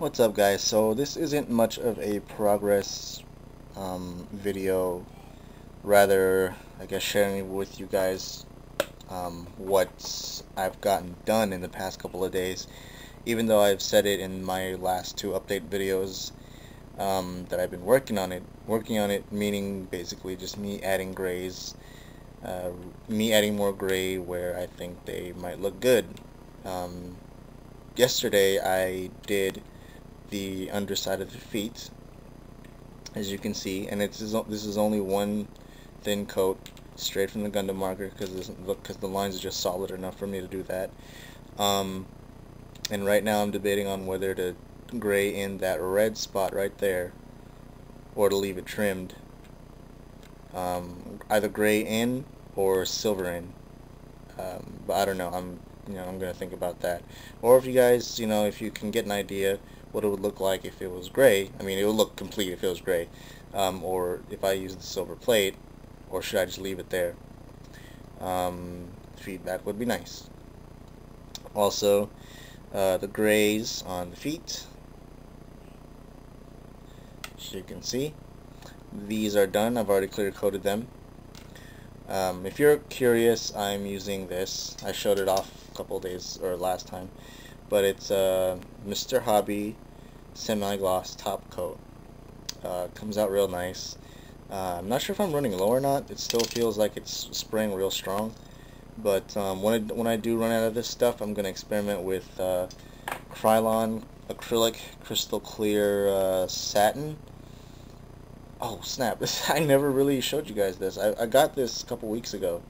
What's up, guys? So this isn't much of a progress video, rather I guess sharing with you guys what I've gotten done in the past couple of days, even though I've said it in my last two update videos, that I've been working on it meaning basically just me adding grays, uh, me adding more gray where I think they might look good. um, Yesterday I did the underside of the feet, as you can see, and this is only one thin coat straight from the Gundam marker because the lines are just solid enough for me to do that. Um, and right now I'm debating on whether to gray in that red spot right there or to leave it trimmed. Either gray in or silver in. But I don't know. I'm gonna think about that. Or if you guys, if you can get an idea what it would look like if it was gray. I mean, it would look complete if it was gray. Or if I use the silver plate, or should I just leave it there? Feedback would be nice. Also, the grays on the feet, as you can see, these are done. I've already clear coated them. If you're curious, I'm using this. I showed it off a couple days or last time, but it's Mr. Hobby semi-gloss top coat. Comes out real nice. I'm not sure if I'm running low or not. It still feels like it's spraying real strong, but when I do run out of this stuff, I'm gonna experiment with Krylon acrylic crystal clear satin. Oh snap! I never really showed you guys this. I got this a couple weeks ago.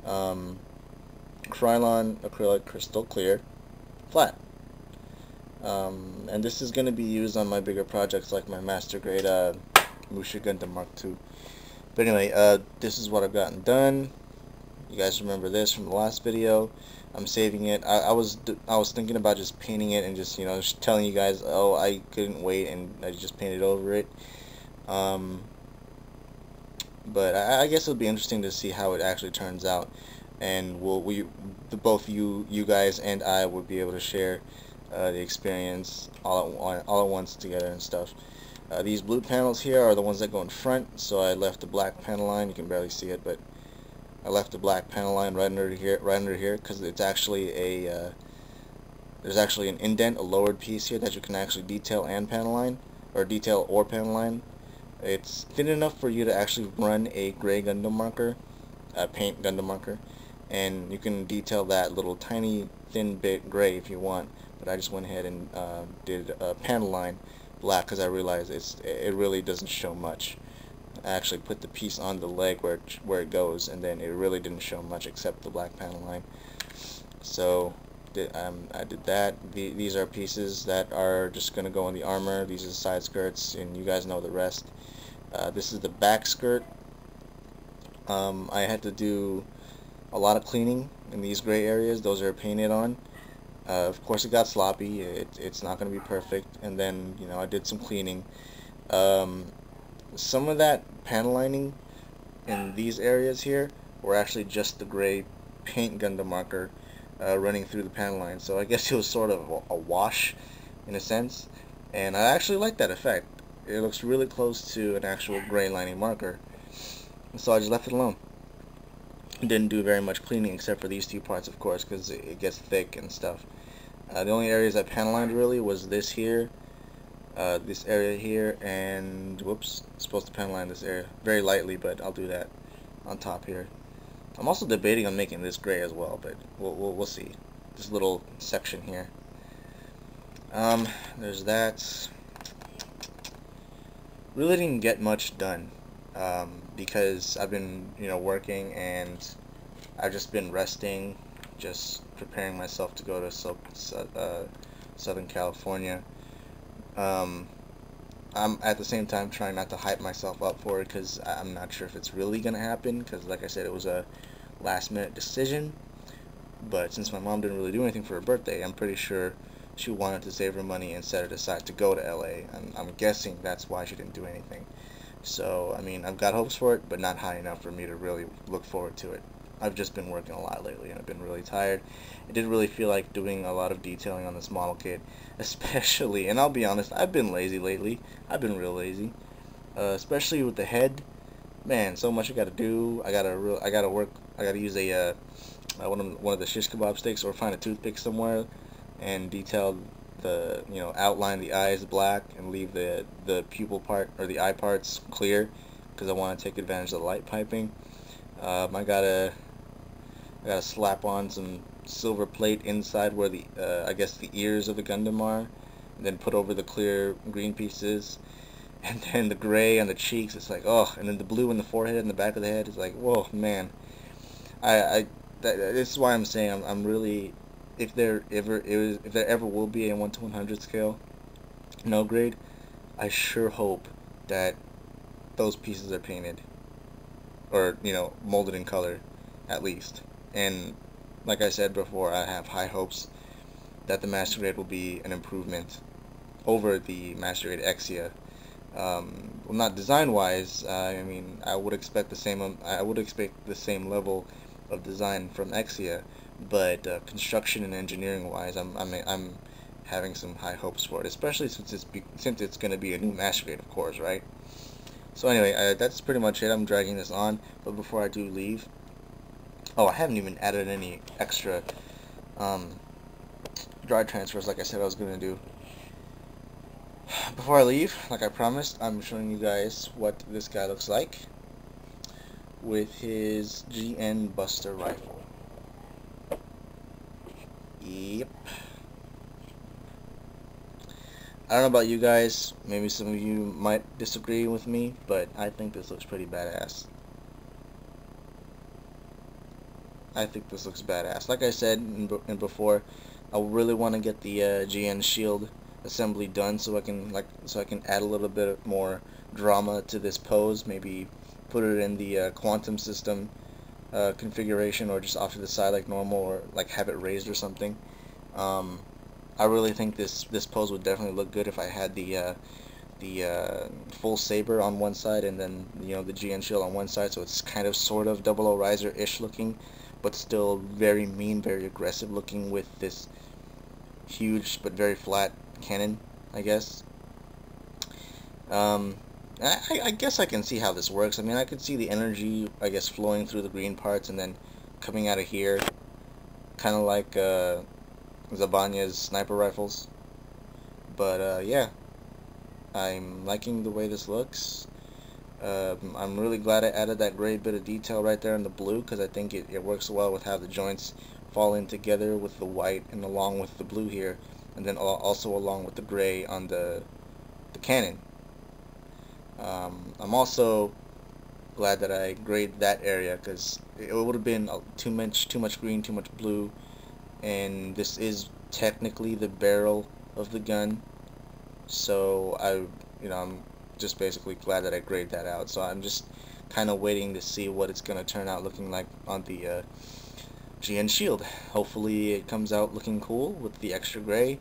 Um, Krylon acrylic crystal clear flat. And this is going to be used on my bigger projects like my master grade Musha Gundam Mark II. But anyway, this is what I've gotten done. You guys remember this from the last video. I'm saving it. I was thinking about just painting it and just telling you guys, oh, I couldn't wait, and I just painted over it. But I guess it'll be interesting to see how it actually turns out, and both you guys and I will be able to share the experience all at once together and stuff. These blue panels here are the ones that go in front, so I left the black panel line. You can barely see it, but I left the black panel line right under here, because it's actually there's actually an indent, a lowered piece here that you can actually detail and panel line, or detail or panel line. It's thin enough for you to actually run a gray Gundam marker, paint Gundam marker, and you can detail that little tiny thin bit gray if you want. But I just went ahead and did a panel line black because I realized it really doesn't show much. I actually put the piece on the leg where it goes, and then it really didn't show much except the black panel line. So I did that. These are pieces that are just going to go in the armor. These are the side skirts, and you guys know the rest. This is the back skirt. I had to do a lot of cleaning in these gray areas. Those are painted on. Of course, it got sloppy. It's not going to be perfect. And then, I did some cleaning. Some of that panel lining in these areas here were actually just the gray paint Gundam marker running through the panel line. So I guess it was sort of a wash in a sense. And I actually like that effect. It looks really close to an actual gray lining marker. So I just left it alone. Didn't do very much cleaning except for these two parts, of course, because it gets thick and stuff. The only areas I panel lined really was this here, this area here, and whoops, I'm supposed to panel line this area very lightly, but I'll do that on top here. I'm also debating on making this gray as well, but we'll see. This little section here. There's that. Really didn't get much done because I've been working, and I've just been resting, just preparing myself to go to Southern California. I'm at the same time trying not to hype myself up for it because I'm not sure if it's really gonna happen, because like I said, it was a last minute decision. But since my mom didn't really do anything for her birthday, I'm pretty sure she wanted to save her money and set it aside to go to LA. I'm guessing that's why she didn't do anything. So, I mean, I've got hopes for it, but not high enough for me to really look forward to it. I've just been working a lot lately, and I've been really tired. I didn't really feel like doing a lot of detailing on this model kit, especially, and I'll be honest, I've been lazy lately. I've been real lazy, especially with the head. Man, so much I gotta do. I gotta work. I gotta use a one of the shish kebab sticks, or find a toothpick somewhere and detail outline the eyes black and leave the pupil part or the eye parts clear, because I want to take advantage of the light piping. I gotta slap on some silver plate inside where the I guess the ears of the Gundam are, and then put over the clear green pieces, and then the gray on the cheeks. It's like, oh, and then the blue in the forehead and the back of the head. It's like, whoa, man. This is why I'm saying I'm really, if there ever will be a 1/100 scale no grade, I sure hope that those pieces are painted, or molded in color at least. And like I said before, I have high hopes that the Master Grade will be an improvement over the Master Grade Exia. Well, not design wise. I mean, I would expect the same. I would expect the same level of design from Exia, but construction and engineering wise, I'm having some high hopes for it, especially since it's going to be a new Master Grade, of course, right? So anyway, that's pretty much it. I'm dragging this on, but before I do leave, oh, I haven't even added any extra dry transfers like I said I was going to do. Before I leave, like I promised, I'm showing you guys what this guy looks like with his GN Buster rifle. Yep. I don't know about you guys, maybe some of you might disagree with me, but I think this looks pretty badass. I think this looks badass. Like I said in before, I really want to get the GN shield assembly done so I can add a little bit more drama to this pose. Maybe put it in the quantum system configuration, or just off to the side like normal, or like have it raised or something. I really think this pose would definitely look good if I had the full saber on one side, and then the GN shield on one side, so it's kind of sort of double O riser-ish looking, but still very mean, very aggressive looking, with this huge but very flat cannon, I guess. I guess I can see how this works. I mean, I could see the energy, I guess, flowing through the green parts and then coming out of here, kind of like Zabanya's sniper rifles. But yeah, I'm liking the way this looks. I'm really glad I added that great bit of detail right there in the blue, because I think it works well with how the joints fall in together with the white and along with the blue here, and then also along with the gray on the cannon. I'm also glad that I graded that area, because it would have been too much green, too much blue, and this is technically the barrel of the gun, so I'm just basically glad that I graded that out. So I'm just kind of waiting to see what it's going to turn out looking like on the GN shield. Hopefully it comes out looking cool with the extra gray.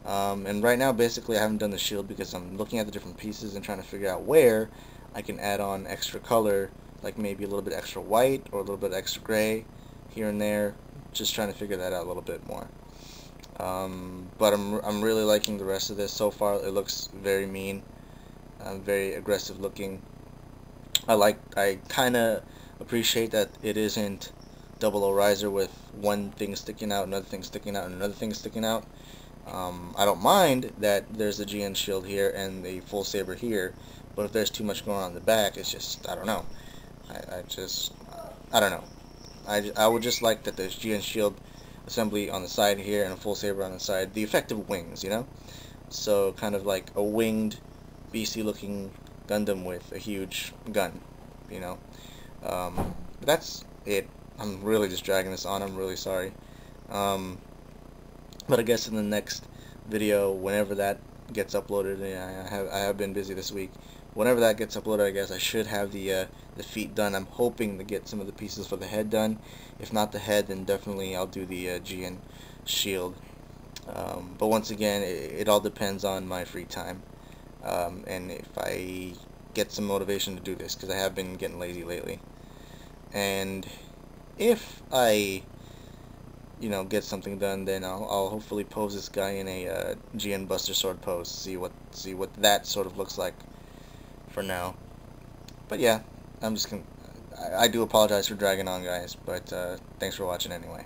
And right now, basically, I haven't done the shield because I'm looking at the different pieces and trying to figure out where I can add on extra color, like maybe a little bit extra white or a little bit extra gray here and there. Just trying to figure that out a little bit more. But I'm really liking the rest of this so far. It looks very mean, very aggressive looking. I kind of appreciate that it isn't double O riser with one thing sticking out, another thing sticking out, and another thing sticking out. I don't mind that there's a GN shield here and a full saber here, but if there's too much going on in the back, it's just, I don't know. I don't know. I would just like that there's GN shield assembly on the side here and a full saber on the side. The effective wings, So kind of like a winged, beastly looking Gundam with a huge gun, But that's it. I'm really just dragging this on. I'm really sorry. But I guess in the next video, whenever that gets uploaded, I have been busy this week. Whenever that gets uploaded, I guess I should have the feet done. I'm hoping to get some of the pieces for the head done. If not the head, then definitely I'll do the GN shield. But once again, it all depends on my free time, and if I get some motivation to do this, because I have been getting lazy lately. And if I get something done, then I'll hopefully pose this guy in a GN Buster Sword pose. See what that sort of looks like for now. But yeah, I'm just gonna. I do apologize for dragging on, guys, but thanks for watching anyway.